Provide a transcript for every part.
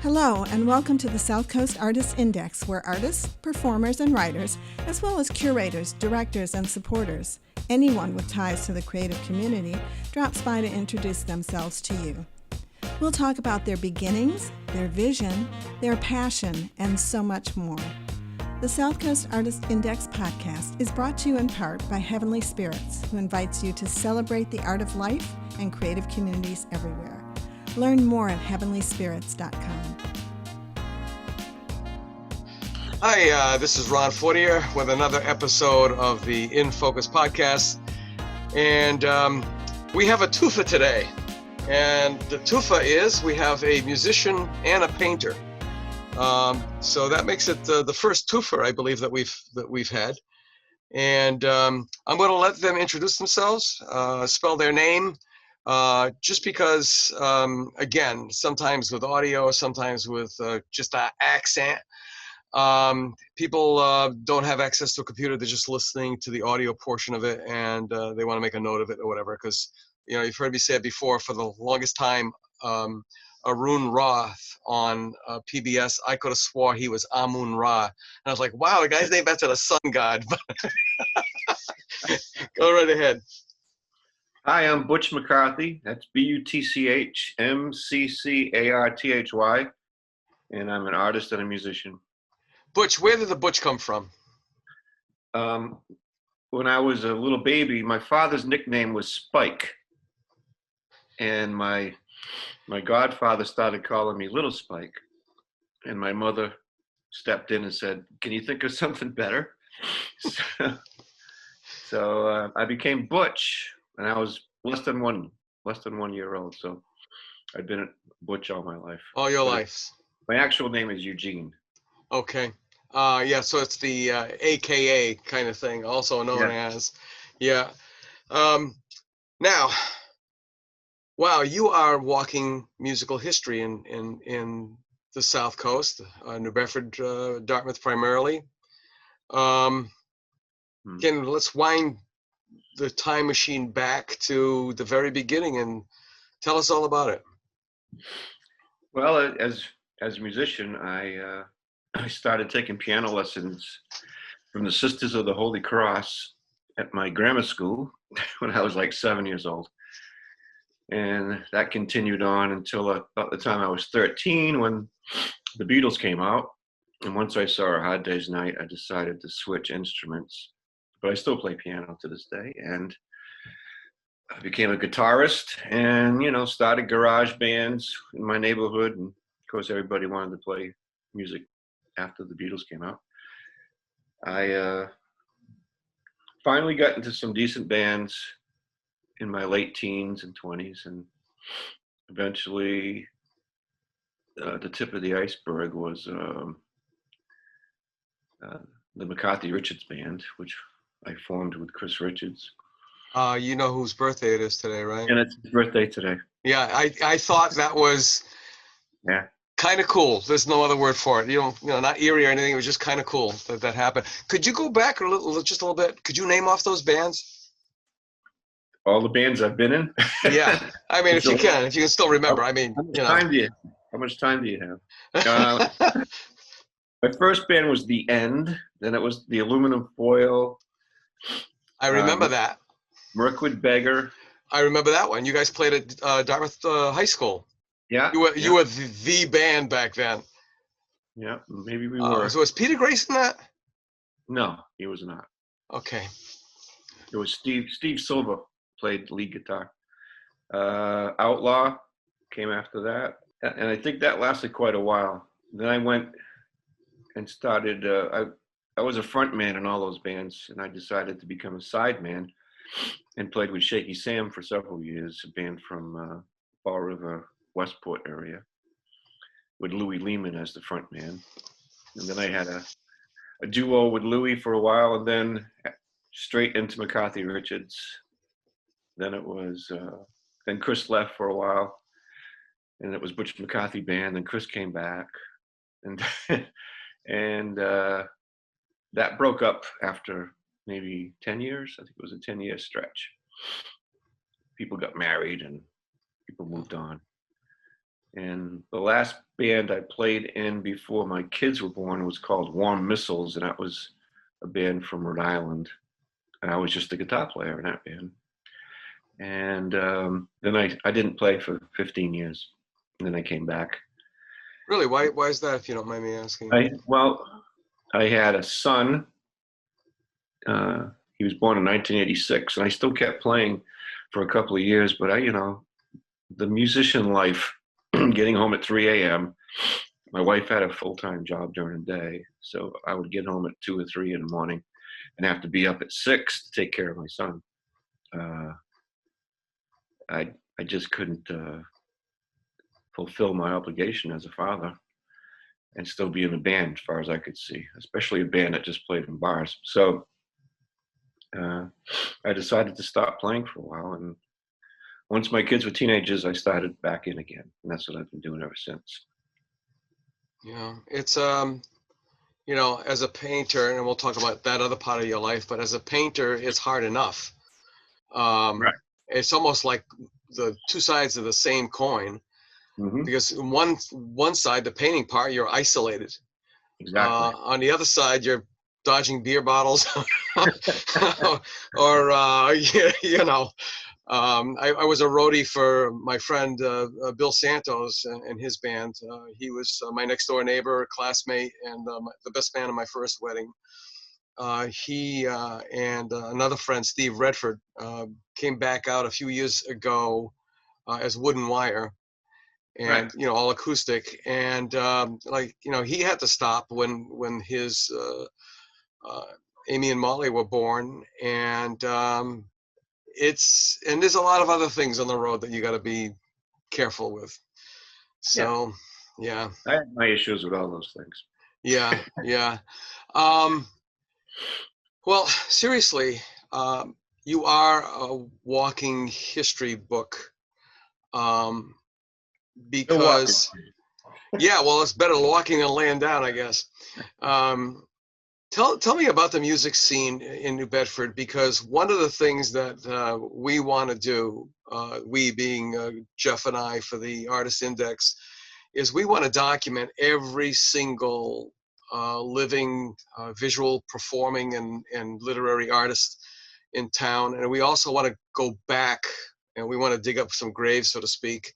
Hello, and welcome to the Southcoast Artists Index, where artists, performers, and writers, as well as curators, directors, and supporters, anyone with ties to the creative community, drops by to introduce themselves to you. We'll talk about their beginnings, their vision, their passion, and so much more. The Southcoast Artists Index podcast is brought to you in part by Heavenly Spirits, who invites you to celebrate the art of life and creative communities everywhere. Learn more at heavenlyspirits.com. Hi, this is Ron Fortier with another episode of the In Focus podcast. And we have a twofer today. And the twofer is we have a musician and a painter. So that makes it the first twofer, I believe, that we've had. And I'm going to let them introduce themselves, spell their name. Just because, again, sometimes with audio, sometimes with just an accent, people don't have access to a computer. They're just listening to the audio portion of it, and they want to make a note of it or whatever. Because, you know, you've heard me say it before, for the longest time, Arun Roth on PBS, I could have swore he was Amun Ra. And I was like, wow, the guy's named after the sun god. Go right ahead. Hi, I'm Butch McCarthy. That's ButchMcCarthy, and I'm an artist and a musician. Butch, where did the Butch come from? When I was a little baby, my father's nickname was Spike, and my godfather started calling me Little Spike, and my mother stepped in and said, "Can you think of something better?" So I became Butch. And I was less than one year old, so I've been Butch all my life. All your life. My actual name is Eugene. Okay. Yeah, so it's the AKA kind of thing, also known as. Yeah. Now, wow, you are walking musical history in the South Coast, New Bedford, Dartmouth primarily. Let's wind the time machine back to the very beginning and tell us all about it. Well, as a musician, I started taking piano lessons from the Sisters of the Holy Cross at my grammar school when I was like 7 years old. And that continued on until about the time I was 13, when the Beatles came out. And once I saw A Hard Day's Night, I decided to switch instruments. But I still play piano to this day, and I became a guitarist and, started garage bands in my neighborhood. And of course, everybody wanted to play music after the Beatles came out. I finally got into some decent bands in my late teens and 20s, and eventually the tip of the iceberg was the McCarthy Richards Band, which I formed with Chris Richards. You know whose birthday it is today, right? And it's his birthday today. Yeah, I thought that was kind of cool. There's no other word for it. Not eerie or anything. It was just kind of cool that happened. Could you go back just a little bit? Could you name off those bands? All the bands I've been in? Yeah. I mean, if you can still remember. I mean, how much time do you have? My first band was The End. Then it was the Aluminum Foil. I remember that. Mirkwood Beggar. I remember that one. You guys played at Dartmouth High School. Yeah. You were the band back then. Yeah, maybe we were. So was Peter Grace in that? No, he was not. Okay. It was Steve Silva played lead guitar. Outlaw came after that. And I think that lasted quite a while. Then I went and started, I was a front man in all those bands, and I decided to become a side man and played with Shaky Sam for several years, a band from Fall River, Westport area, with Louis Lehman as the front man. And then I had a duo with Louis for a while, and then straight into McCarthy Richards. Then it was, then Chris left for a while, and it was Butch McCarthy Band, and Chris came back. And that broke up after maybe 10 years. I think it was a 10-year stretch. People got married and people moved on. And the last band I played in before my kids were born was called Warm Missiles, and that was a band from Rhode Island. And I was just a guitar player in that band. And then I didn't play for 15 years. And then I came back. Really? Why is that, if you don't mind me asking? I had a son. He was born in 1986, and I still kept playing for a couple of years. But the musician life, getting home at 3 a.m. My wife had a full-time job during the day, so I would get home at 2 or 3 in the morning and have to be up at 6 to take care of my son. I just couldn't fulfill my obligation as a father and still be in a band, as far as I could see, especially a band that just played in bars. So I decided to stop playing for a while, and once my kids were teenagers, I started back in again, and that's what I've been doing ever since. Yeah, it's as a painter, and we'll talk about that other part of your life, but as a painter, it's hard enough. Right. It's almost like the two sides of the same coin, Mm-hmm. because one side, the painting part, you're isolated. Exactly. On the other side, you're dodging beer bottles, or I was a roadie for my friend Bill Santos and his band. He was my next door neighbor, classmate, and the best man at my first wedding. He and another friend, Steve Redford, came back out a few years ago as Wood and Wire, and Right. all acoustic, and he had to stop when his Amy and Molly were born, and there's a lot of other things on the road that you got to be careful with. So yeah. I have my issues with all those things. Yeah. Well, seriously, you are a walking history book, because well, it's better walking than laying down, I guess. Tell me about the music scene in New Bedford, because one of the things that we want to do, we being Jeff and I for the Artist Index, is we want to document every single living, visual, performing, and literary artist in town. And we also want to go back, and we want to dig up some graves, so to speak,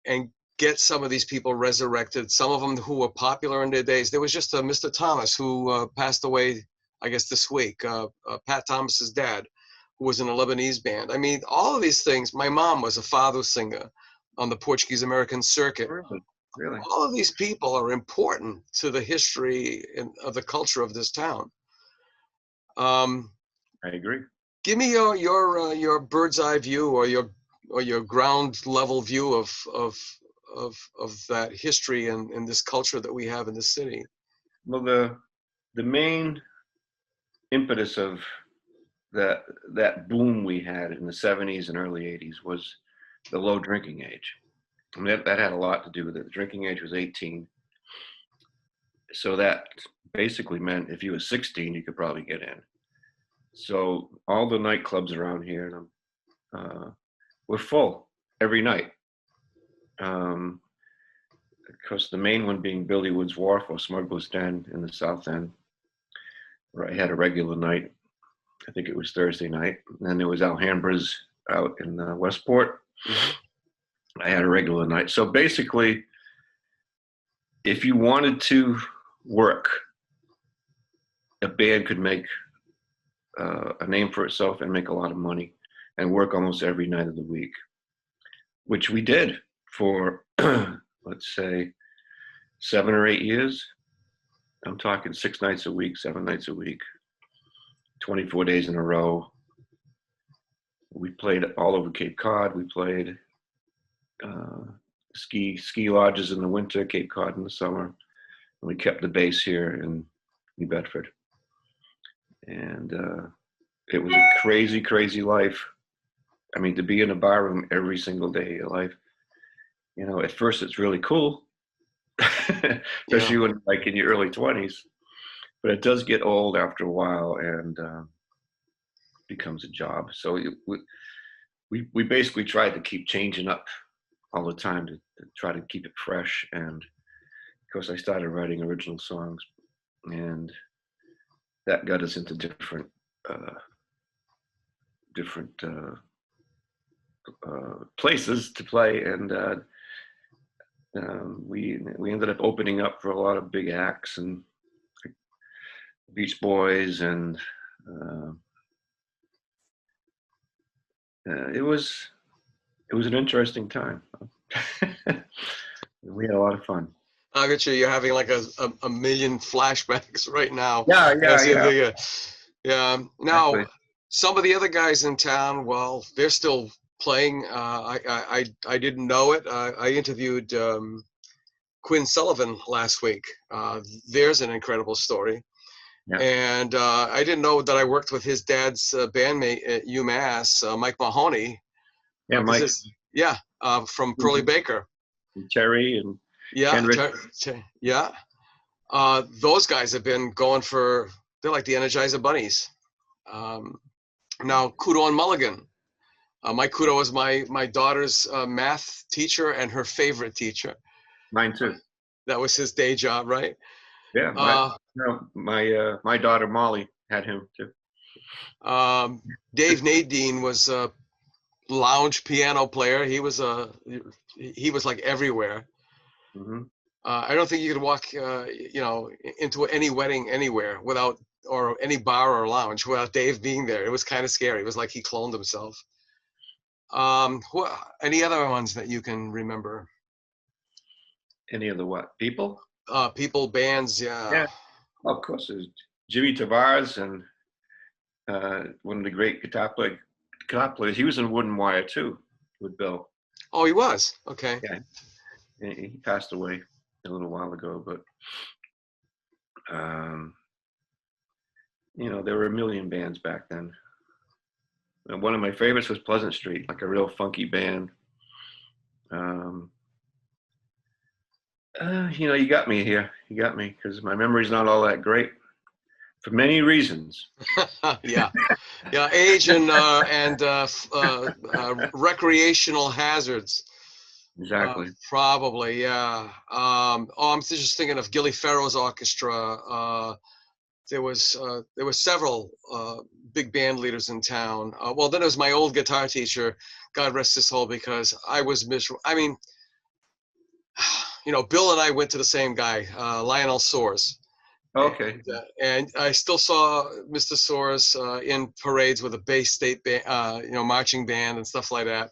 and get some of these people resurrected, some of them who were popular in their days. There was just Mr. Thomas, who passed away, I guess, this week, Pat Thomas's dad, who was in a Lebanese band. I mean, all of these things. My mom was a fado singer on the Portuguese-American circuit. Really? All of these people are important to the history of the culture of this town. I agree. Give me your bird's eye view, or your ground level view of that history and this culture that we have in the city. Well, the main impetus of that boom we had in the 70s and early 80s was the low drinking age. I mean, that had a lot to do with it. The drinking age was 18. So that basically meant if you were 16, you could probably get in. So all the nightclubs around here were full every night. Of course, the main one being Billy Wood's Wharf or Smuggler's Den in the South End, where I had a regular night. I think it was Thursday night. And then there was Alhambra's out in Westport. Mm-hmm. I had a regular night. So basically, if you wanted to work, a band could make a name for itself and make a lot of money and work almost every night of the week, which we did for, let's say, 7 or 8 years. I'm talking 6 nights a week, 7 nights a week, 24 days in a row. We played all over Cape Cod. We played ski lodges in the winter, Cape Cod in the summer. And we kept the base here in New Bedford. And it was a crazy, crazy life. I mean, to be in a bar room every single day of your life, at first it's really cool, especially when like in your early 20s, but it does get old after a while and becomes a job. So we basically tried to keep changing up all the time to try to keep it fresh. And of course, I started writing original songs, and that got us into different places to play, and we ended up opening up for a lot of big acts and Beach Boys, and it was an interesting time. We had a lot of fun. I get you. You're having like a million flashbacks right now. Yeah. Yeah. Now, Exactly. some of the other guys in town, well, they're still playing. I didn't know it. I interviewed Quinn Sullivan last week. There's an incredible story. Yeah. And I didn't know that I worked with his dad's bandmate at UMass, Mike Mahoney. Yeah, Mike. From Pearly Baker. And Terry and Yeah, Ken Rich. yeah. Those guys have been going they're like the Energizer Bunnies. Now, Kudo and Mulligan. Mike Kudo was my daughter's math teacher and her favorite teacher. Mine too. That was his day job, right? Yeah. My daughter Molly had him too. Dave Nadine was a lounge piano player. He was like everywhere. Mm-hmm. I don't think you could walk, into any wedding anywhere or any bar or lounge without Dave being there. It was kind of scary. It was like he cloned himself. Any other ones that you can remember? Any of the what? People? People, bands, yeah. Yeah. Well, of course, there's Jimmy Tavares, and one of the great guitar players. He was in Wooden Wire too with Bill. Oh, he was? Okay. Yeah. He passed away a little while ago, but there were a million bands back then. And one of my favorites was Pleasant Street, like a real funky band. You got me here. You got me, because my memory's not all that great for many reasons. Yeah. Age and recreational hazards. Exactly. Probably, yeah. I'm just thinking of Gilly Farrow's orchestra. There was several big band leaders in town. Then it was my old guitar teacher, God rest his soul, because I was miserable. I mean, Bill and I went to the same guy, Lionel Soares. Okay. And I still saw Mr. Soares in parades with a Bay State band, marching band and stuff like that.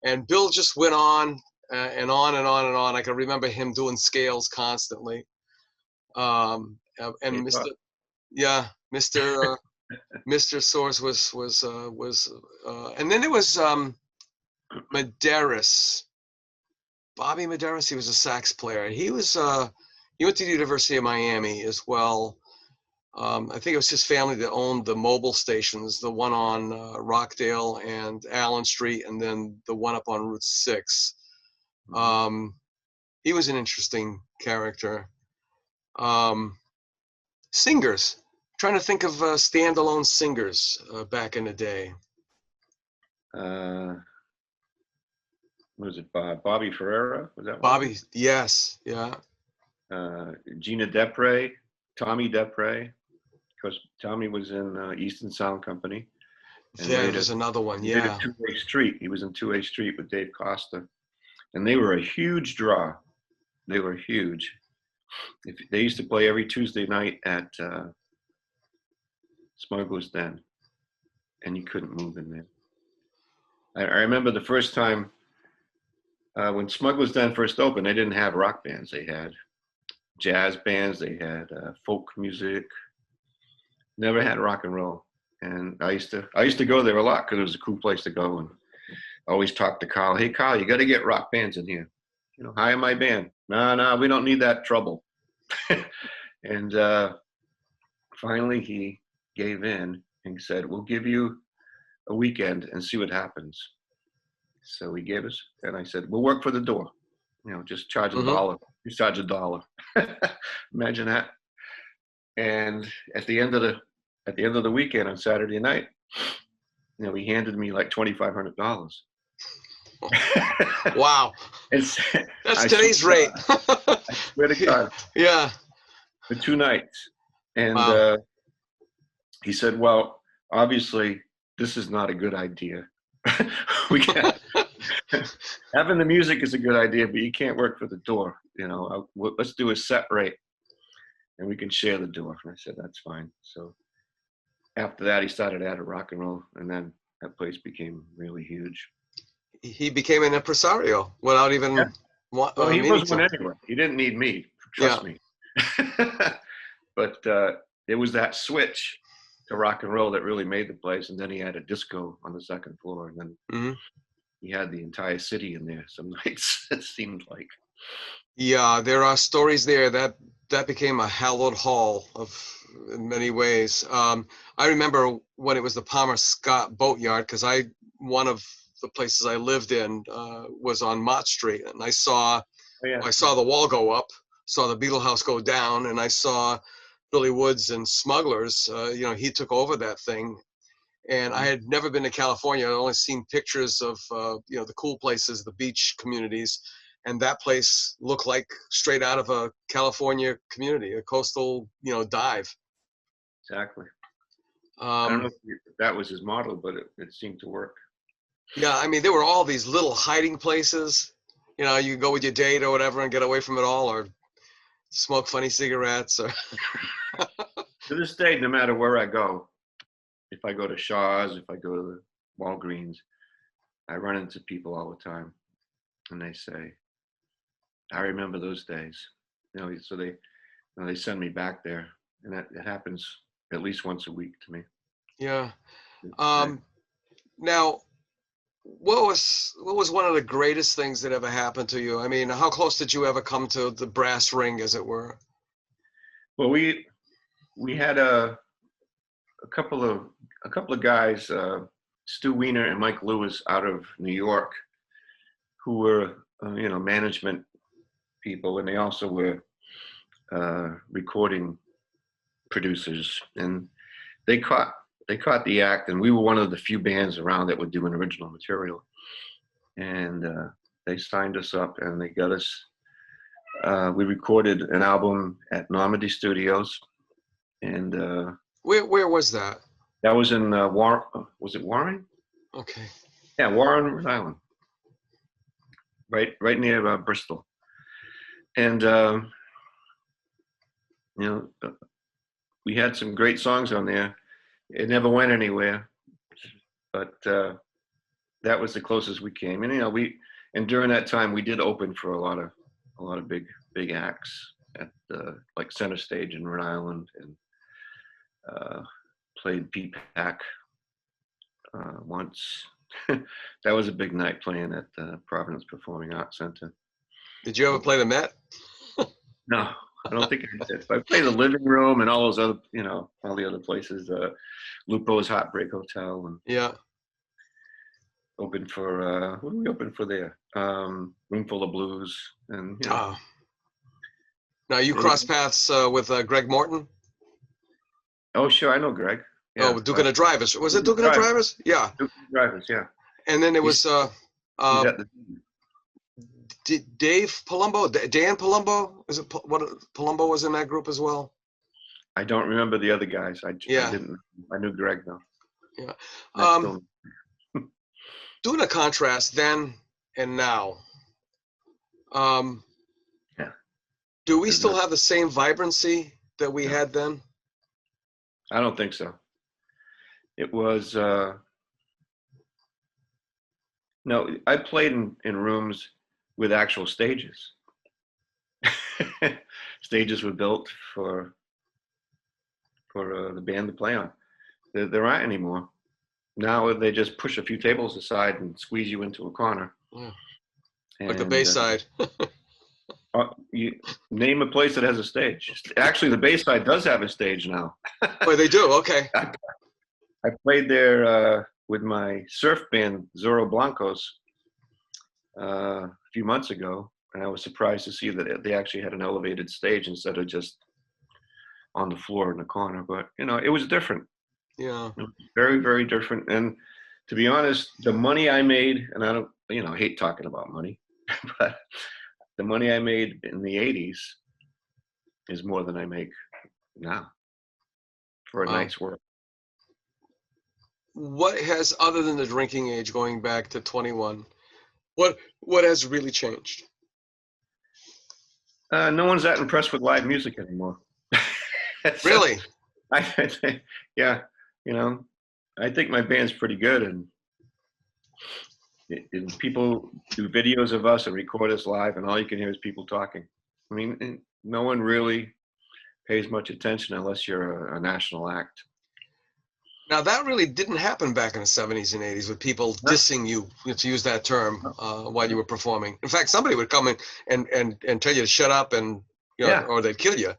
And Bill just went on and on and on and on. I can remember him doing scales constantly. And Mr. Soares was and then there was Medeiros. Bobby Medeiros, he was a sax player. He went to the University of Miami as well. I think it was his family that owned the mobile stations, the one on Rockdale and Allen Street, and then the one up on Route 6. He was an interesting character. Singers. I'm trying to think of standalone singers back in the day. Was it Bobby Ferreira? Was that Bobby? Yes. Yeah. Gina Depre, Tommy Depre, because Tommy was in Easton Sound Company. There was another one, yeah. Did a Two-Way Street. He was in Two-Way Street with Dave Costa. And they were a huge draw. They were huge. They used to play every Tuesday night at Smuggler's Den. And you couldn't move in there. I remember the first time when Smuggler's Den first opened, they didn't have rock bands. They had jazz bands, they had folk music, never had rock and roll. And I used to go there a lot because it was a cool place to go, and always talk to Carl. Hey, Carl, you got to get rock bands in here. Hire my band. No, we don't need that trouble. And finally he gave in and said, we'll give you a weekend and see what happens. So he gave us, and I said, we'll work for the door. Just charge $1. Just charge $1. Imagine that. And at the end of the weekend on Saturday night, he handed me like $2,500. Wow. It's, That's I today's swear, rate. I swear to God, Yeah. for 2 nights. And Wow. he said, well, obviously, this is not a good idea. We can't, having the music is a good idea, but you can't work for the door. Let's do a set rate and we can share the door. And I said, that's fine. So after that, he started out at rock and roll, and then that place became really huge. He became an impresario without Yeah. even Well, he meaning was one to. anyway. He didn't need me, Yeah. trust me. But it was that switch to rock and roll that really made the place. And then he had a disco on the second floor, and then Hmm. he had the entire city in there some nights, it seemed like. Yeah, there are stories there that became a hallowed hall in many ways. I remember when it was the Palmer Scott Boatyard, because one of the places I lived in was on Mott Street, and Oh, yeah. I saw the wall go up, saw the Beetle House go down, and I saw Billy Woods and Smugglers. He took over that thing, and I had never been to California. I'd only seen pictures of the cool places, the beach communities, and that place looked like straight out of a California community, a coastal dive. Exactly. I don't know Um, if that was his model, but it seemed to work. yeah, I mean, there were all these little hiding places. You could go with your date or whatever and get away from it all, or smoke funny cigarettes. Or To this day, no matter where I go, if I go to Shaw's, if I go to the Walgreens, I run into people all the time, and they say, "I remember those days." So they send me back there, and it happens at least once a week to me. yeah. Right. Now, what was one of the greatest things that ever happened to you? I mean, how close did you ever come to the brass ring, as it were? Well, we had a couple of guys, Stu Weiner and Mike Lewis, out of New York, who were management people, and they also were recording producers, and they caught the act, and we were one of the few bands around that would do an original material, and they signed us up, and they got us. We recorded an album at Normandy Studios, and Where was that? that was in was it Warren? Okay. Yeah, Warren, Rhode Island, right near Bristol, and we had some great songs on there. It never went anywhere, but that was the closest we came. And during that time we did open for a lot of big acts at like Center Stage in Rhode Island, and played PPAC once. That was a big night, playing at the Providence Performing Arts Center. Did you ever play the Met? No, I don't think I did. But I played the Living Room and all those other, all the other places. Lupo's Heartbreak Hotel, and Yeah. opened for what did we open for there? Roomful of Blues, and Now you crossed paths with Greg Morton. Oh, sure, I know Greg. Yeah, Duke and the Drivers. Was it Duke and the Drivers? Yeah. Duke and the Drivers, yeah. And then there was He's at the, Dave Palumbo, Dan Palumbo. Is it what Palumbo was in that group as well? I don't remember the other guys. I knew Greg though. Yeah. Doing a contrast then and now. Yeah. Do we still have the same vibrancy that we had then? I don't think so. It was no. I played in rooms with actual stages. Stages were built for the band to play on. There aren't anymore. Now they just push a few tables aside and squeeze you into a corner. Yeah. Like the Bayside. You name a place that has a stage. Actually, the Bayside does have a stage now. Oh, they do? Okay. I played there with my surf band, Zorro Blancos, a few months ago, and I was surprised to see that they actually had an elevated stage instead of just on the floor in the corner. But, it was different. Yeah. It was very, very different. And to be honest, the money I made, and I don't, hate talking about money, but the money I made in the 80s is more than I make now for a night's work. What has, other than the drinking age going back to 21, what has really changed? No one's that impressed with live music anymore. Really? I think, yeah, I think my band's pretty good, and people do videos of us and record us live, and all you can hear is people talking. I mean, no one really pays much attention unless you're a national act. Now, that really didn't happen back in the 70s and 80s with people dissing you, to use that term, while you were performing. In fact, somebody would come in and tell you to shut up, and or they'd kill you.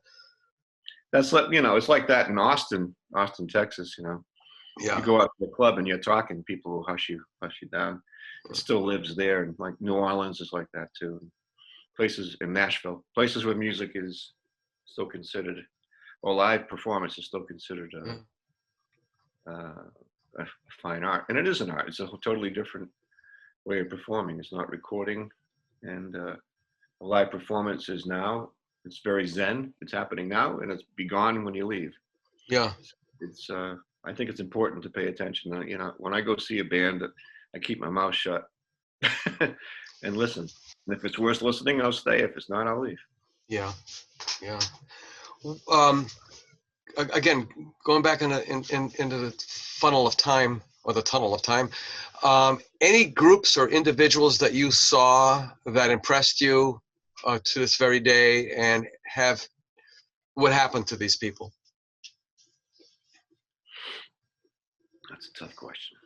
That's like, it's like that in Austin, Texas. Yeah. You go out to the club and you're talking, people will hush you down. It still lives there, and like New Orleans is like that too. Places in Nashville, places where music is still considered, or live performance is still considered a fine art, and it is an art. It's a totally different way of performing. It's not recording, and a live performance is now. It's very zen. It's happening now, and it's be gone when you leave. Yeah. It's. I think it's important to pay attention. When I go see a band, I keep my mouth shut and listen. And if it's worth listening, I'll stay. If it's not, I'll leave. Yeah. Yeah. Again, going back into the funnel of time, or the tunnel of time, any groups or individuals that you saw that impressed you to this very day, and what happened to these people? That's a tough question.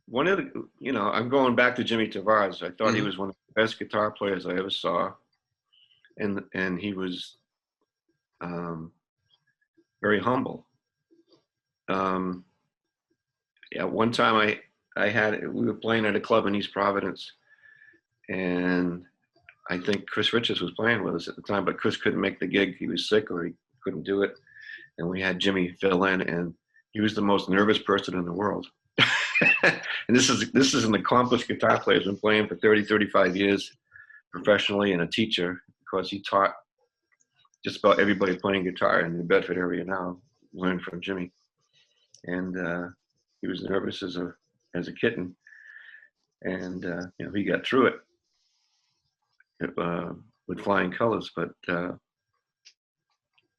One of the, I'm going back to Jimmy Tavares. I thought he was one of the best guitar players I ever saw. And he was very humble. One time we were playing at a club in East Providence, and I think Chris Richards was playing with us at the time, but Chris couldn't make the gig. He was sick, or he couldn't do it. And we had Jimmy fill in, and he was the most nervous person in the world. And this is an accomplished guitar player. He's been playing for 30, 35 years professionally, and a teacher, because he taught just about everybody playing guitar in the Bedford area now, learned from Jimmy. And he was nervous as a kitten, and he got through it with flying colors. But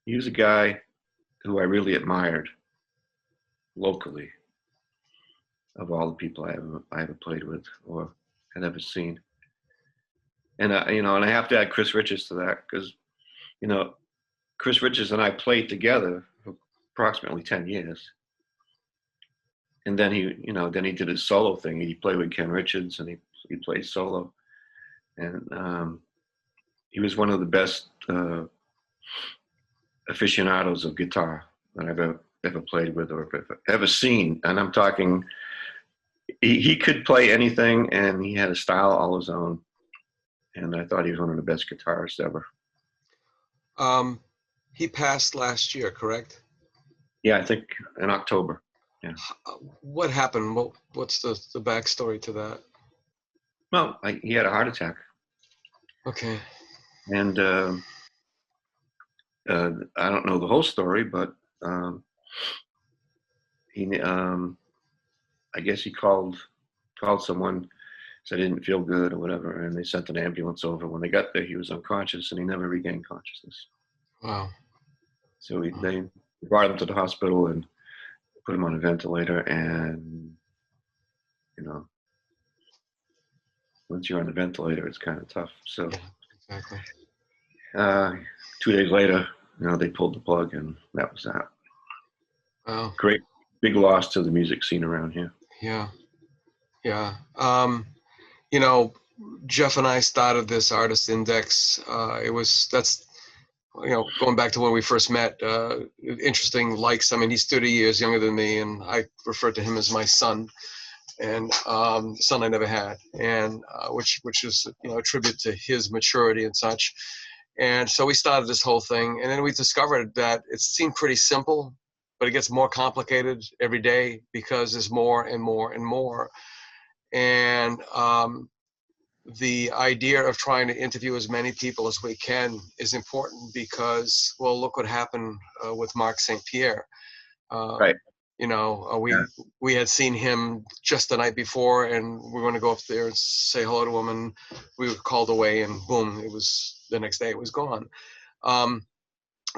he was a guy who I really admired locally, of all the people I ever played with or had ever seen. And and I have to add Chris Richards to that, because Chris Richards and I played together for approximately 10 years. And then he did his solo thing. He played with Ken Richards, and he played solo. And he was one of the best aficionados of guitar that I've ever played with, or ever seen. And I'm talking, he could play anything, and he had a style all his own. And I thought he was one of the best guitarists ever. He passed last year, correct? Yeah, I think in October. Yeah. What happened? What's the backstory to that? Well, he had a heart attack. Okay. And I don't know the whole story, but I guess he called someone, said he didn't feel good or whatever, and they sent an ambulance over. When they got there, he was unconscious, and he never regained consciousness. Wow. So they brought him to the hospital and put him on a ventilator, and once you're on the ventilator, it's kind of tough. So yeah, exactly. 2 days later, they pulled the plug, and that was that. Wow. Great, big loss to the music scene around here. Yeah. Yeah. Jeff and I started this Artist Index. That's going back to when we first met, interesting likes. I mean, he's 30 years younger than me, and I refer to him as my son, and son I never had, and which is a tribute to his maturity and such. And so we started this whole thing, and then we discovered that it seemed pretty simple, but it gets more complicated every day because there's more and more and more. And the idea of trying to interview as many people as we can is important because, well, look what happened with Mark St. Pierre. Right. You know, Yeah. we had seen him just the night before, and we were going to go up there and say hello to him, and we were called away, and boom, it was the next day it was gone.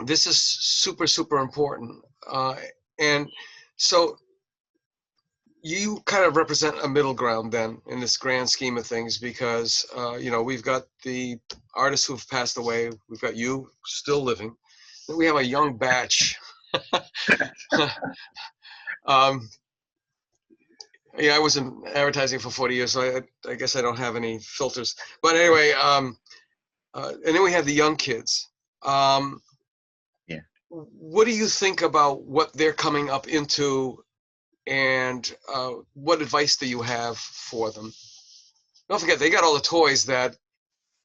This is super, super important. And so you kind of represent a middle ground then in this grand scheme of things, because, you know, we've got the artists who've passed away. We've got you still living. Then we have a young batch. Yeah, I was in advertising for 40 years, so I guess I don't have any filters. But anyway, and then we have the young kids. Yeah. What do you think about what they're coming up into, and what advice do you have for them? Don't forget, they got all the toys that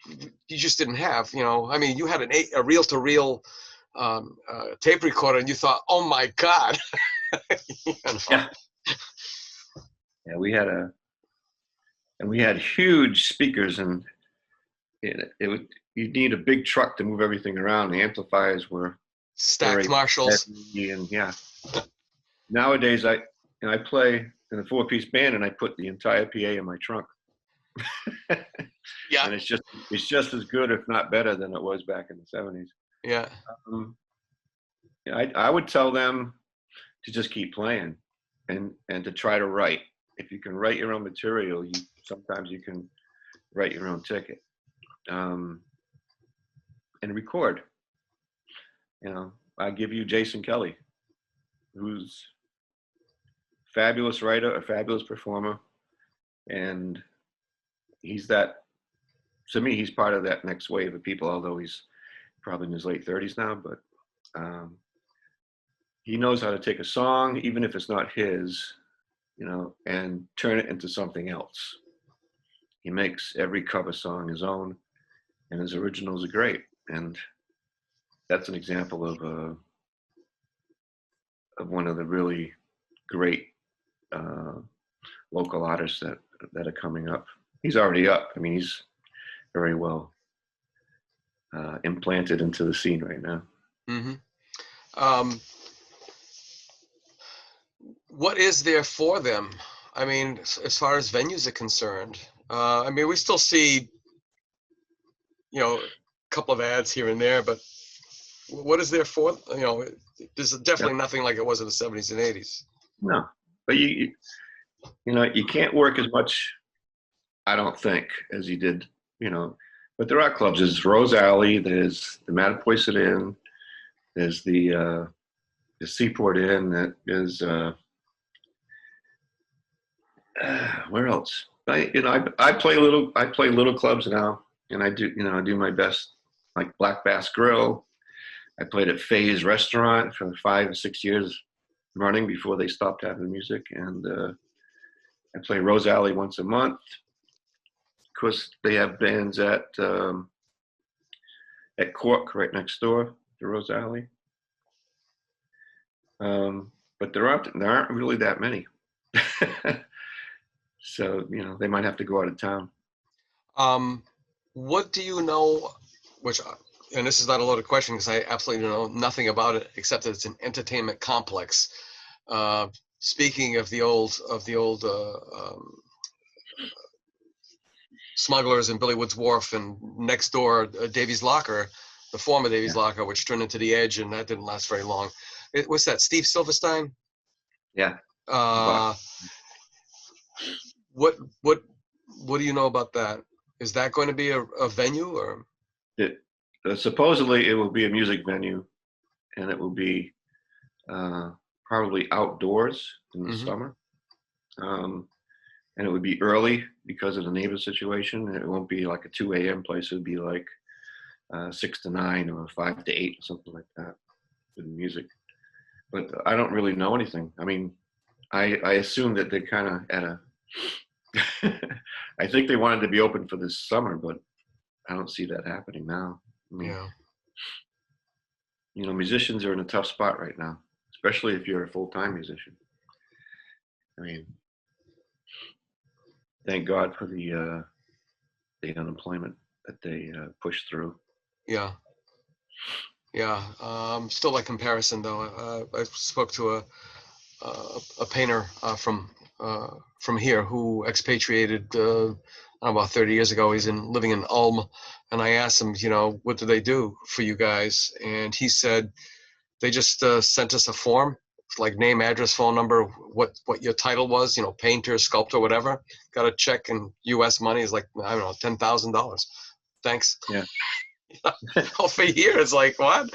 you just didn't have. You know, I mean, you had a reel-to-reel tape recorder, and you thought, "Oh my God!" You know? Yeah. Yeah, we had huge speakers, and you'd need a big truck to move everything around. The amplifiers were Stacked Marshalls. heavy, and yeah. Nowadays, I play in a 4-piece band, and I put the entire PA in my trunk. Yeah. And it's just as good, if not better, than it was back in the 70s. Yeah. I would tell them to just keep playing, and to try to write. If you can write your own material, sometimes you can write your own ticket, and record. You know, I give you Jason Kelly, who's a fabulous writer, a fabulous performer, and to me, he's part of that next wave of people, although he's probably in his late 30s now, but he knows how to take a song, even if it's not his, you know, and turn it into something else. He makes every cover song his own, and his originals are great. And that's an example of one of the really great local artists that are coming up. He's already up. I mean, he's very well implanted into the scene right now. Mm-hmm. What is there for them? I mean, as far as venues are concerned, I mean, we still see, you know, a couple of ads here and there, but what is there for? You know, there's definitely nothing like it was in the 70s and 80s. No, but you know, you can't work as much, I don't think, as you did, you know. But there are clubs. There's Rose Alley. There's the Mattapoisett Inn. There's the Seaport Inn. That is where else? I play little clubs now, and I do my best, like Black Bass Grill. I played at Faye's Restaurant for 5 or 6 years running before they stopped having music, and I play Rose Alley once a month. Of course, they have bands at Cork right next door to Rose Alley. But there aren't really that many. So, you know, they might have to go out of town. What do you know, and this is not a loaded question because I absolutely know nothing about it except that it's an entertainment complex. Speaking of the old Smugglers and Billy Woods Wharf, and next door Davies Locker, the former Davies Locker, which turned into the Edge, and that didn't last very long. What's that, Steve Silverstein? Yeah. What do you know about that? Is that going to be a venue, or? Supposedly it will be a music venue, and it will be probably outdoors in the summer. And it would be early because of the neighbor situation. It won't be like a 2 a.m. place. It would be like 6 to 9 or 5 to 8 or something like that with the music. But I don't really know anything. I mean, I assume that they're kind of at a I think they wanted to be open for this summer, but I don't see that happening now. I mean, Yeah. You know, musicians are in a tough spot right now, especially if you're a full-time musician. I mean, thank God for the unemployment that they pushed through. Yeah. Yeah. Still by comparison, though, I spoke to a painter from here who expatriated about 30 years ago. He's living in Ulm, and I asked him, what do they do for you guys? And he said they just sent us a form, like name, address, phone number, what your title was, painter, sculptor, whatever. Got a check in U.S. money is like, I don't know, $10,000. Thanks. Yeah. For a year, it's like, what?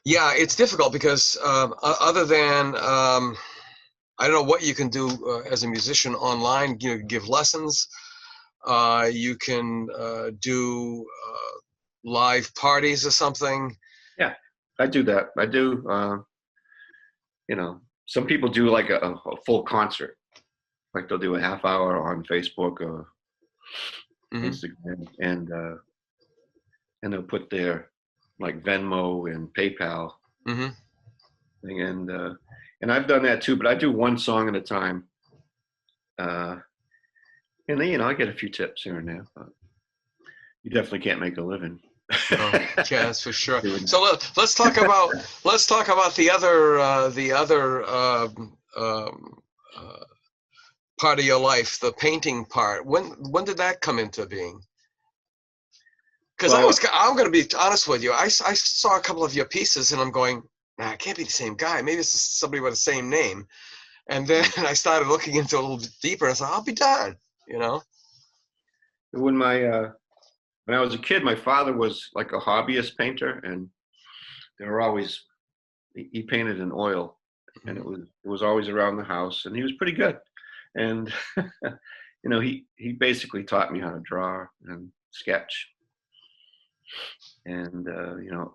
Yeah, it's difficult because other than I don't know what you can do as a musician online. Give lessons. You can do live parties or something. Yeah, I do that. I do. Some people do like a full concert. Like they'll do a half hour on Facebook or Instagram, and they'll put their like Venmo and PayPal thing, and I've done that too. But I do one song at a time, and then I get a few tips here and there. But you definitely can't make a living. Oh, yeah, that's for sure. So let's talk about the other part of your life, the painting part. When did that come into being? Because I'm going to be honest with you. I saw a couple of your pieces, and I'm going, nah, it can't be the same guy. Maybe it's somebody with the same name. And then I started looking into it a little bit deeper, and I said, I'll be darned, When I was a kid, my father was like a hobbyist painter, and he painted in oil, and it was always around the house, and he was pretty good. And he basically taught me how to draw and sketch. And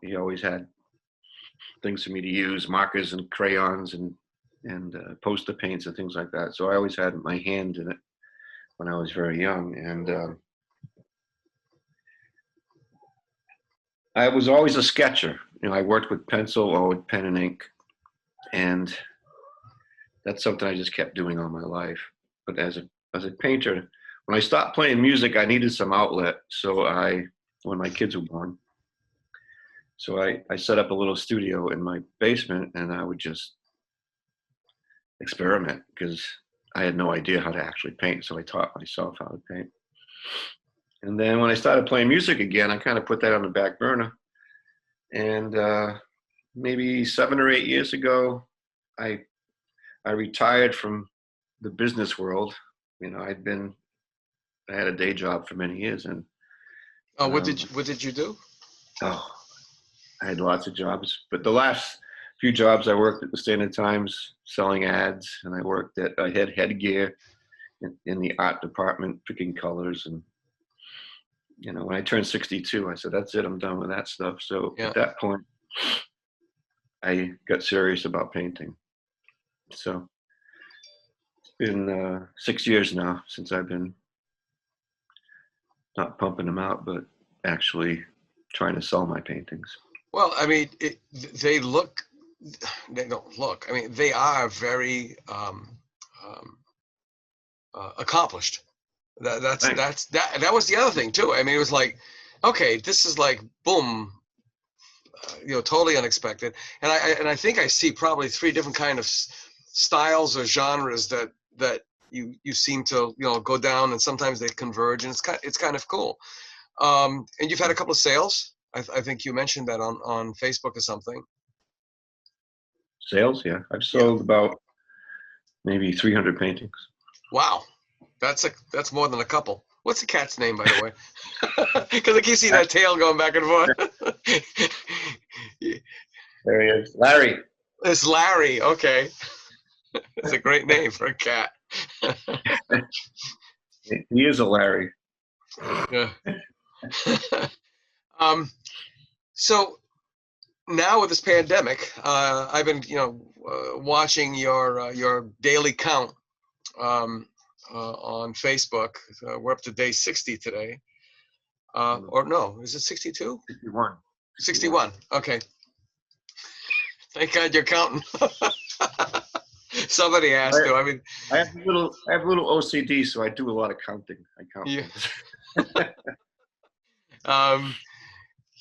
he always had things for me to use, markers and crayons and poster paints and things like that. So I always had my hand in it when I was very young, and I was always a sketcher. I worked with pencil or with pen and ink, and that's something I just kept doing all my life. But as a painter, when I stopped playing music, I needed some outlet. So when my kids were born, so I set up a little studio in my basement, and I would just experiment because I had no idea how to actually paint. So I taught myself how to paint. And then when I started playing music again, I kind of put that on the back burner. And maybe 7 or 8 years ago, I retired from the business world. I had a day job for many years, and what did you do? Oh, I had lots of jobs, but the last few jobs I worked at the Standard Times selling ads, and I had headgear in the art department picking colors, and when I turned 62, I said, that's it, I'm done with that stuff. So At that point, I got serious about painting. So it's been 6 years now since I've been not pumping them out, but actually trying to sell my paintings. Well, I mean, they don't look. I mean, they are very accomplished. That was the other thing too. I mean, it was like, okay, this is like boom, totally unexpected. And I think I see probably 3 different kind of styles or genres that you seem to go down, and sometimes they converge, and it's kind of cool. And you've had a couple of sales. I think you mentioned that on Facebook or something. Sales, yeah. I've sold about maybe 300 paintings. Wow, that's more than a couple. What's the cat's name, by the way? Because I keep seeing that tail going back and forth. There he is, Larry. It's Larry. Okay, it's a great name for a cat. He is a Larry. Yeah. So now with this pandemic, I've been, watching your daily count on Facebook. We're up to day 60 today. Or no, is it 62? 61. 61. Okay. Thank God you're counting. Somebody has to. I mean, I have a little OCD, so I do a lot of counting. I count yeah. things. um,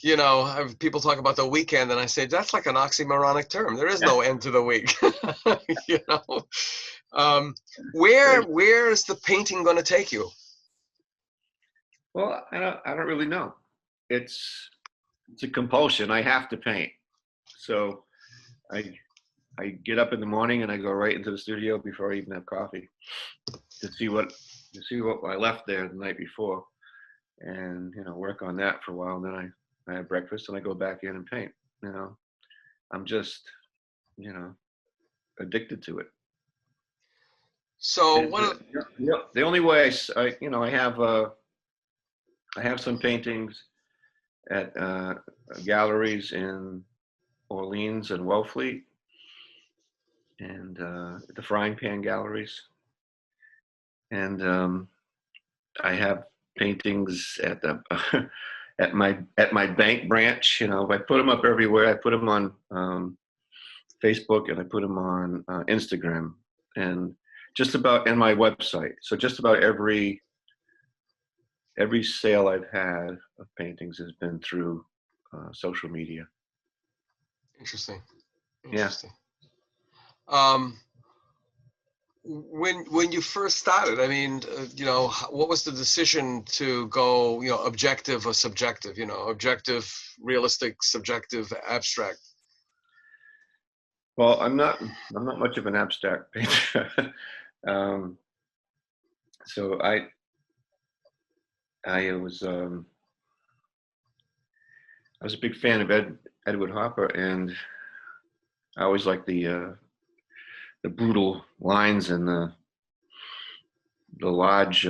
you know, people talk about the weekend, and I say that's like an oxymoronic term. There is no end to the week. You know, where is the painting going to take you? Well, I don't really know. It's a compulsion. I have to paint. So I get up in the morning and I go right into the studio before I even have coffee to see what I left there the night before, and work on that for a while. And then I have breakfast and I go back in and paint. I'm just addicted to it. So And the only way I have some paintings at galleries in Orleans and Wellfleet, and the Frying Pan galleries, and I have paintings at the at my bank branch. I put them up everywhere. I put them on Facebook, and I put them on Instagram, and just about in my website. So just about every sale I've had of paintings has been through social media. Interesting. Yeah. When you first started, I mean, what was the decision to go, objective or subjective? Objective, realistic, subjective, abstract. Well, I'm not much of an abstract painter. So I was a big fan of Edward Hopper, and I always liked the brutal lines and the large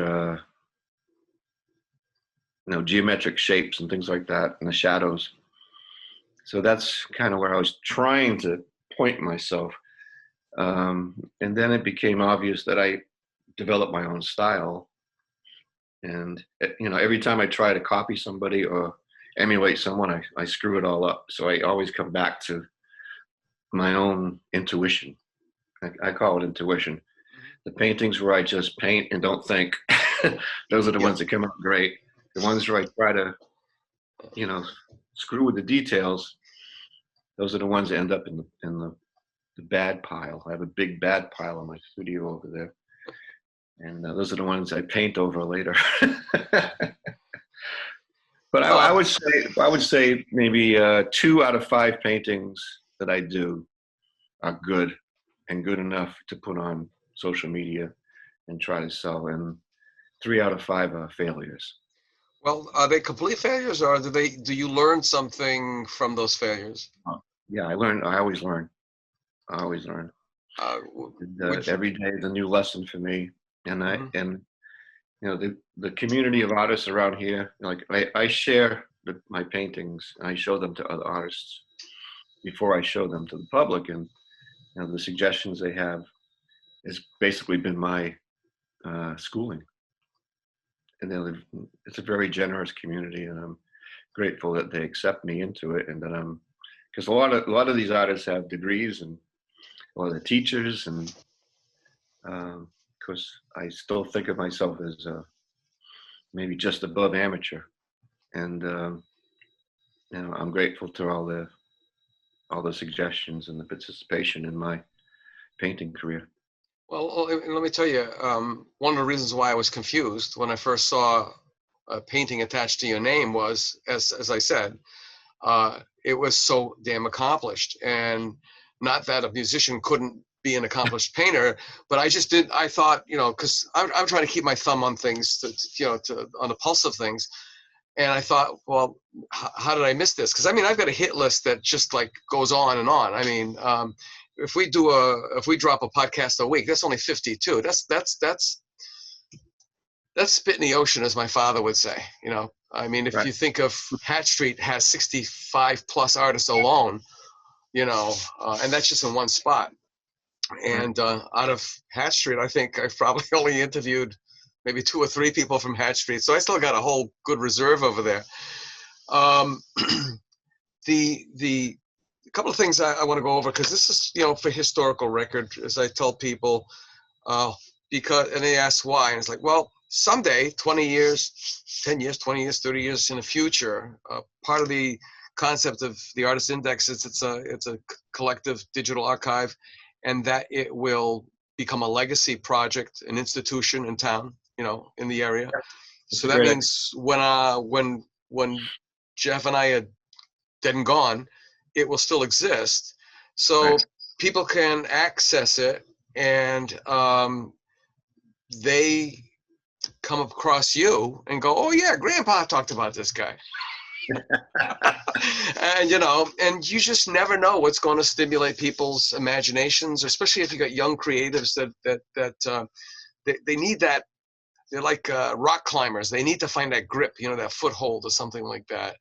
geometric shapes and things like that, and the shadows. So that's kind of where I was trying to point myself. And then it became obvious that I developed my own style. And, every time I try to copy somebody or emulate someone, I screw it all up. So I always come back to my own intuition. I call it intuition. The paintings where I just paint and don't think, those are the ones that come out great. The ones where I try to, screw with the details, those are the ones that end up in the bad pile. I have a big bad pile in my studio over there, and those are the ones I paint over later. But I would say maybe 2 out of 5 paintings that I do are good and good enough to put on social media and try to sell, and 3 out of 5 are failures. Well, are they complete failures, or do you learn something from those failures? Yeah, I always learn. Every day is a new lesson for me, and the community of artists around here, like I share my paintings and I show them to other artists before I show them to the public, and the suggestions they have has basically been my schooling. And it's a very generous community, and I'm grateful that they accept me into it, and that because a lot of these artists have degrees and a lot of the teachers, and because I still think of myself as maybe just above amateur, and I'm grateful to all the suggestions and the participation in my painting career. Well, let me tell you, one of the reasons why I was confused when I first saw a painting attached to your name was, as I said, it was so damn accomplished. And not that a musician couldn't be an accomplished painter, but I thought, because I'm trying to keep my thumb on things, on the pulse of things. And I thought, well, how did I miss this? Because I've got a hit list that just like goes on and on. I mean, if we drop a podcast a week, that's only 52. That's spit in the ocean, as my father would say. If Right. You think of Hatch Street has 65 plus artists alone, and that's just in one spot. And out of Hatch Street, I think I've probably only interviewed maybe 2 or 3 people from Hatch Street. So I still got a whole good reserve over there. the a couple of things I want to go over, because this is, for historical record, as I tell people, because, and they ask why, and it's like, well, someday, 20 years, 10 years, 20 years, 30 years in the future, part of the concept of the Artist Index is it's a collective digital archive, and that it will become a legacy project, an institution in town, in the area. So that means when Jeff and I are dead and gone, it will still exist. So people can access it, and they come across you and go, oh yeah, Grandpa talked about this guy. And and you just never know what's going to stimulate people's imaginations, especially if you got young creatives that they need that. They're like rock climbers. They need to find that grip, that foothold or something like that.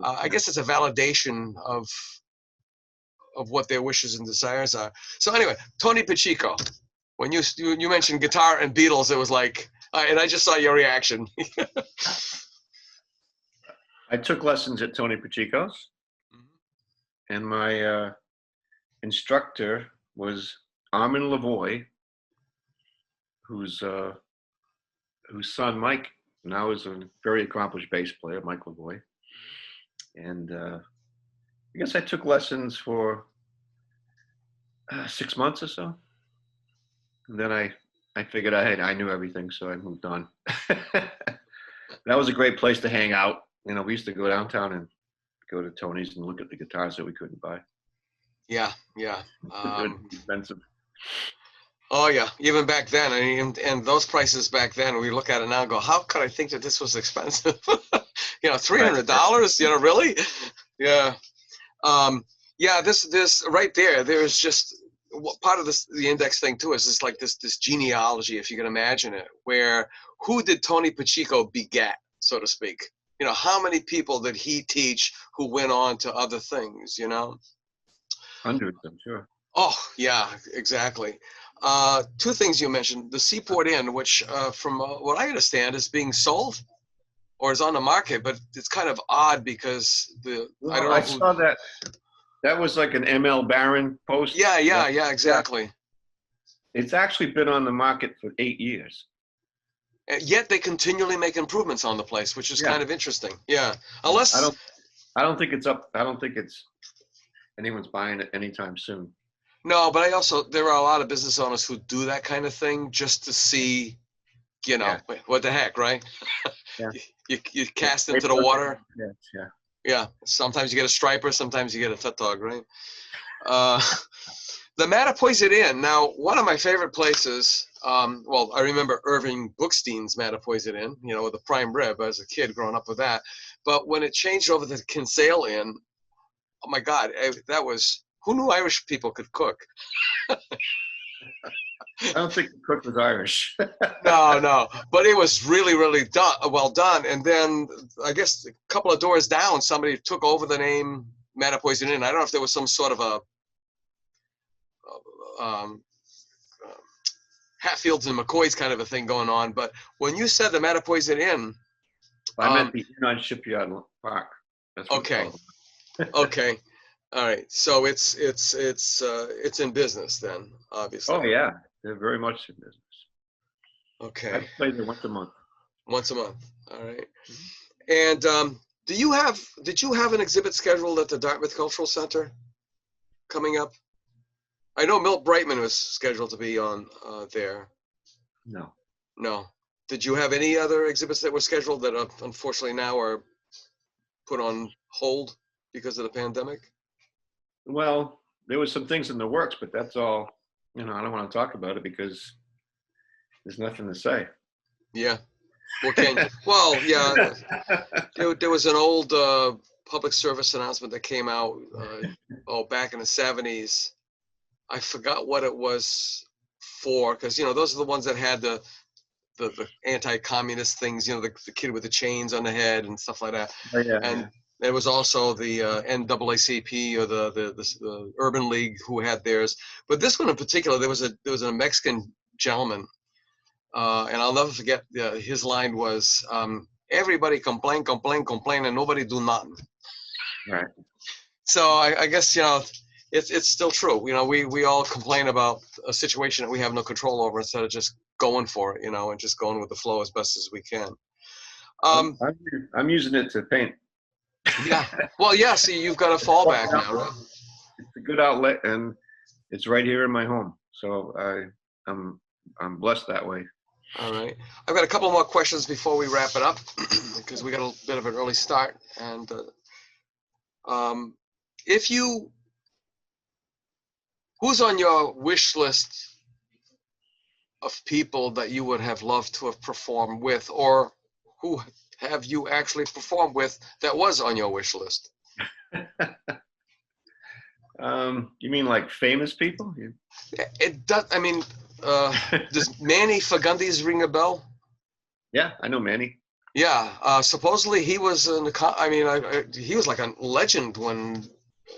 I guess it's a validation of what their wishes and desires are. So anyway, Tony Pacheco, when you mentioned guitar and Beatles, it was like, and I just saw your reaction. I took lessons at Tony Pacheco's, and my instructor was Armin Lavoie, whose son Mike now is a very accomplished bass player, Mike Lavoie. And I guess I took lessons for 6 months or so. And then I figured I knew everything, so I moved on. That was a great place to hang out. We used to go downtown and go to Tony's and look at the guitars that we couldn't buy. Yeah. Expensive. Oh yeah, even back then, and those prices back then, we look at it now and go, how could I think that this was expensive? $300, really? Yeah. This right there's just part of the index thing too is like this genealogy, if you can imagine it, where who did Tony Pacheco beget, so to speak? How many people did he teach who went on to other things, Hundreds, I'm sure. Oh, yeah, exactly. Two things you mentioned, the Seaport Inn, which from what I understand is being sold or is on the market, but it's kind of odd because I don't know. I saw that. That was like an ML Barron post. Yeah, exactly. It's actually been on the market for 8 years. And yet they continually make improvements on the place, which is kind of interesting. Yeah, unless I don't think it's up. I don't think anyone's buying it anytime soon. No, but there are a lot of business owners who do that kind of thing just to see, what the heck, right? Yeah. You cast into the water. Yeah. Yeah. Sometimes you get a striper, sometimes you get a tut dog, right? The Mattapoisett Inn. Now, one of my favorite places. I remember Irving Bookstein's Mattapoisett Inn, with the prime rib as a kid growing up with that. But when it changed over to the Kinsale Inn, oh my God, that was. Who knew Irish people could cook? I don't think the cook was Irish. No, but it was really, really well done. And then I guess a couple of doors down, somebody took over the name Mattapoisett Inn. I don't know if there was some sort of a Hatfields and McCoys kind of a thing going on. But when you said the Mattapoisett Inn, I meant the Inn on Shipyard Park. That's okay. Okay. All right, so it's in business then, obviously. Oh yeah, they're very much in business. Okay. I play there once a month. Once a month. All right. And did you have an exhibit scheduled at the Dartmouth Cultural Center coming up? I know Milt Brightman was scheduled to be on there. No. No. Did you have any other exhibits that were scheduled that unfortunately now are put on hold because of the pandemic? Well, there was some things in the works, but that's all. I don't want to talk about it because there's nothing to say. Yeah. Yeah. There was an old public service announcement that came out back in the 70s. I forgot what it was for, because those are the ones that had the anti-communist things. The kid with the chains on the head and stuff like that. Oh, yeah, and there was also the NAACP or the Urban League who had theirs. But this one in particular, there was a Mexican gentleman, and I'll never forget. His line was, "Everybody complain, and nobody do nothing." Right. So I guess, it's still true. We all complain about a situation that we have no control over instead of just going for it, and just going with the flow as best as we can. I'm, I'm, I'm using it to paint. Yeah. Well, yeah. See, you've got a fallback now, right? It's a good outlet, and it's right here in my home. So I'm blessed that way. All right. I've got a couple more questions before we wrap it up because we got a bit of an early start. And who's on your wish list of people that you would have loved to have performed with, or who have you actually performed with that was on your wish list? You mean like famous people? It does. I mean, does Manny Fagundes ring a bell? Yeah, I know Manny. Yeah. Supposedly he was he was like a legend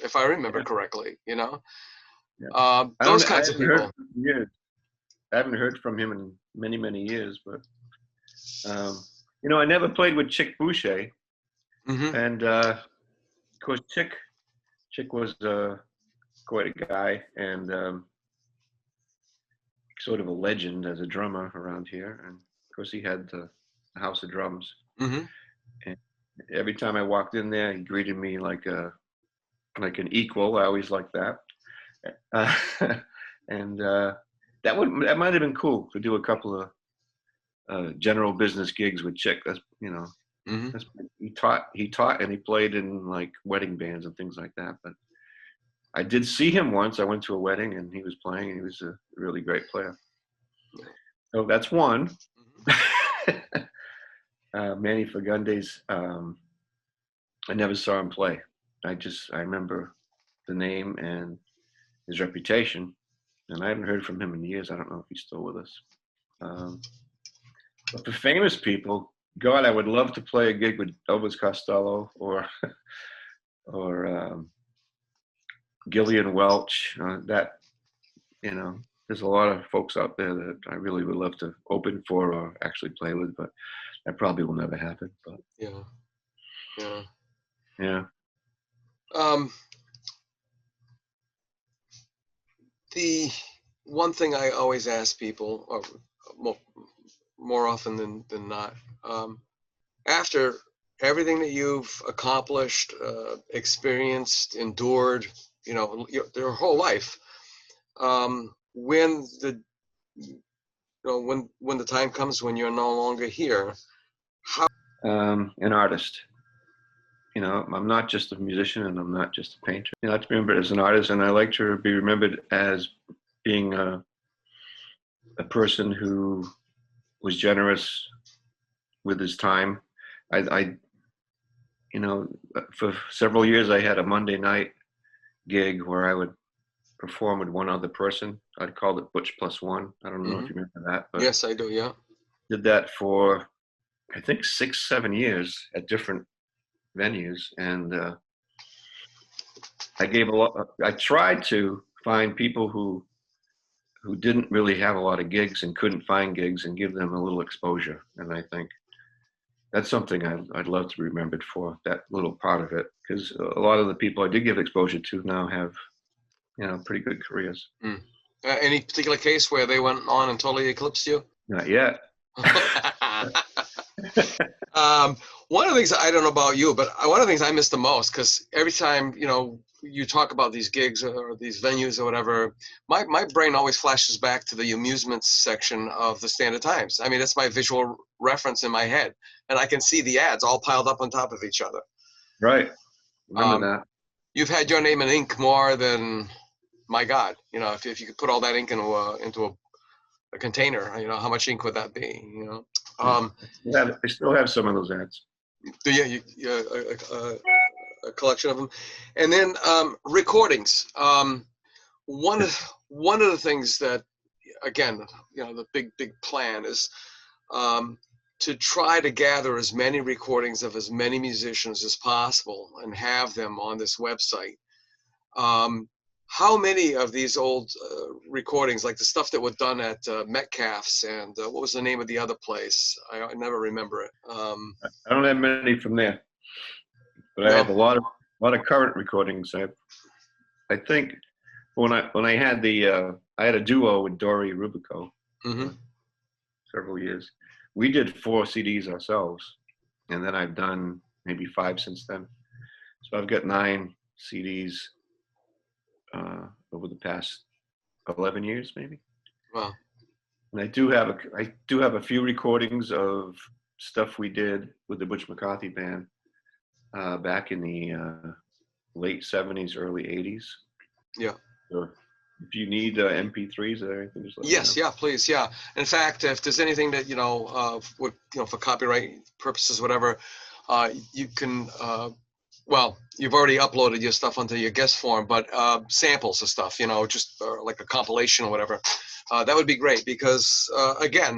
if I remember correctly. Yeah. Those kinds of people. I haven't heard from him in many, many years, but I never played with Chick Boucher, and of course Chick was quite a guy and sort of a legend as a drummer around here. And of course he had the House of Drums. And every time I walked in there, he greeted me like an equal. I always liked that. And that might have been cool to do a couple of general business gigs with Chick. That's he taught and he played in like wedding bands and things like that. But I did see him once. I went to a wedding and he was playing, and he was a really great player. So that's one. Manny Fagundes. I never saw him play. I remember the name and his reputation, and I haven't heard from him in years. I don't know if he's still with us. But for famous people, God, I would love to play a gig with Elvis Costello or Gillian Welch. There's a lot of folks out there that I really would love to open for or actually play with, but that probably will never happen. But yeah. The one thing I always ask people, or more often than not, after everything that you've accomplished, experienced, endured, your whole life, when the time comes when you're no longer here, how? An artist. I'm not just a musician and I'm not just a painter. I like to be remembered as an artist, and I like to be remembered as being a person who was generous with his time. For several years I had a Monday night gig where I would perform with one other person. I'd called it Butch Plus One. I don't know if you remember that. But yes, I do, yeah. Did that for, I think, 6-7 years at different venues. And I tried to find people who didn't really have a lot of gigs and couldn't find gigs and give them a little exposure. And I think that's something I'd love to be remembered for, that little part of it, because a lot of the people I did give exposure to now have, pretty good careers. Any particular case where they went on and totally eclipsed you? Not yet. One of the things, I don't know about you, but one of the things I miss the most, because every time, you talk about these gigs or these venues or whatever, my brain always flashes back to the amusements section of the Standard Times. I mean, it's my visual reference in my head, and I can see the ads all piled up on top of each other. Right. Remember that. You've had your name in ink more than, my God, if you could put all that ink into a container, how much ink would that be? I still have some of those ads. Yeah, a collection of them, and then recordings. One of the things that, again, the big plan is to try to gather as many recordings of as many musicians as possible and have them on this website. How many of these old recordings, like the stuff that was done at Metcalf's and what was the name of the other place? I never remember it. I don't have many from there, but No. I have a lot of lot of current recordings. I think when I had I had a duo with Dory Rubico Mm-hmm. for several years. We did 4 CDs ourselves, and then I've done maybe 5 since then. So I've got 9 CDs over the past 11 years, maybe. Wow. And I do have a few recordings of stuff we did with the Butch McCarthy band back in the late 70s, early 80s. Yeah. So if you need MP3s or anything, just let me Yes, know. yeah, please, yeah. In fact, if there's anything that would for copyright purposes, whatever, you can. Well, you've already uploaded your stuff onto your guest form, but samples of stuff, just like a compilation or whatever, that would be great because again,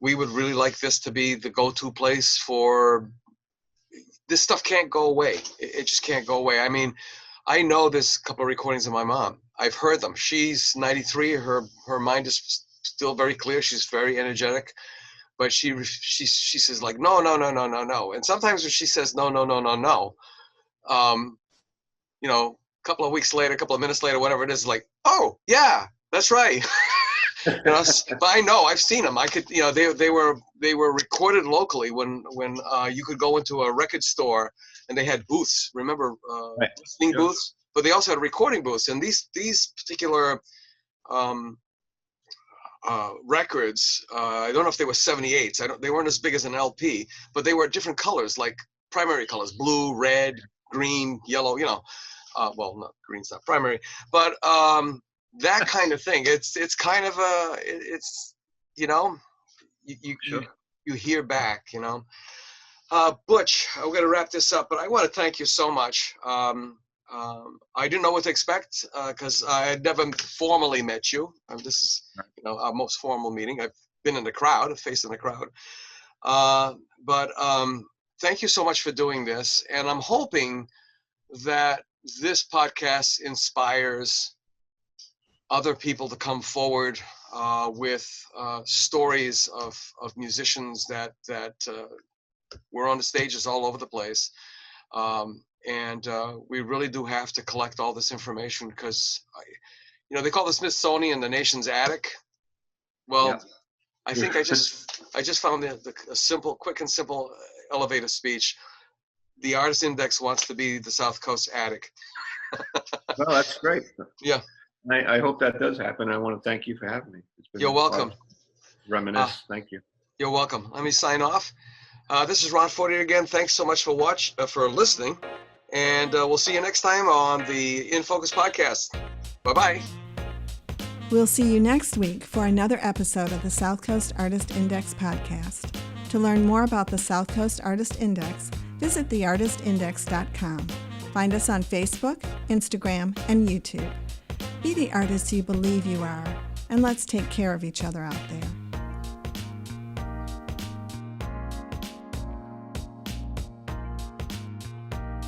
we would really like this to be the go-to place for this stuff. Can't go away. It just can't go away. I mean, I know there's a couple of recordings of my mom. I've heard them. She's 93. Her mind is still very clear. She's very energetic, but she says like no. And sometimes when she says no, a couple of weeks later, a couple of minutes later, whatever it is, like, oh yeah, that's right. But I know I've seen them. I could, they were recorded locally when you could go into a record store and they had booths. Remember, Right. listening Yeah. booths, but they also had recording booths. And these particular records, I don't know if they were 78s. They weren't as big as an LP, but they were different colors, like primary colors: blue, red, green, yellow. Well, not green's not primary, but that kind of thing. It's kind of Sure. you hear back. Butch, we're gonna wrap this up, but I want to thank you so much. I didn't know what to expect because I had never formally met you. This is our most formal meeting. I've been in the crowd, facing the crowd. But thank you so much for doing this, and I'm hoping that this podcast inspires other people to come forward with stories of musicians that were on the stages all over the place. And we really do have to collect all this information because, they call the Smithsonian the nation's attic. Well, Yeah. I think I just found a simple, quick and simple elevator speech. The Artist Index wants to be the Southcoast attic. Well, that's great. Yeah. I hope that does happen. I want to thank you for having me. It's been You're welcome. Reminisce. Thank you. You're welcome. Let me sign off. This is Ron Fortier again. Thanks so much for listening. And we'll see you next time on the In Focus podcast. Bye-bye. We'll see you next week for another episode of the Southcoast Artist Index podcast. To learn more about the Southcoast Artist Index, visit theartistindex.com. Find us on Facebook, Instagram, and YouTube. Be the artist you believe you are, and let's take care of each other out there.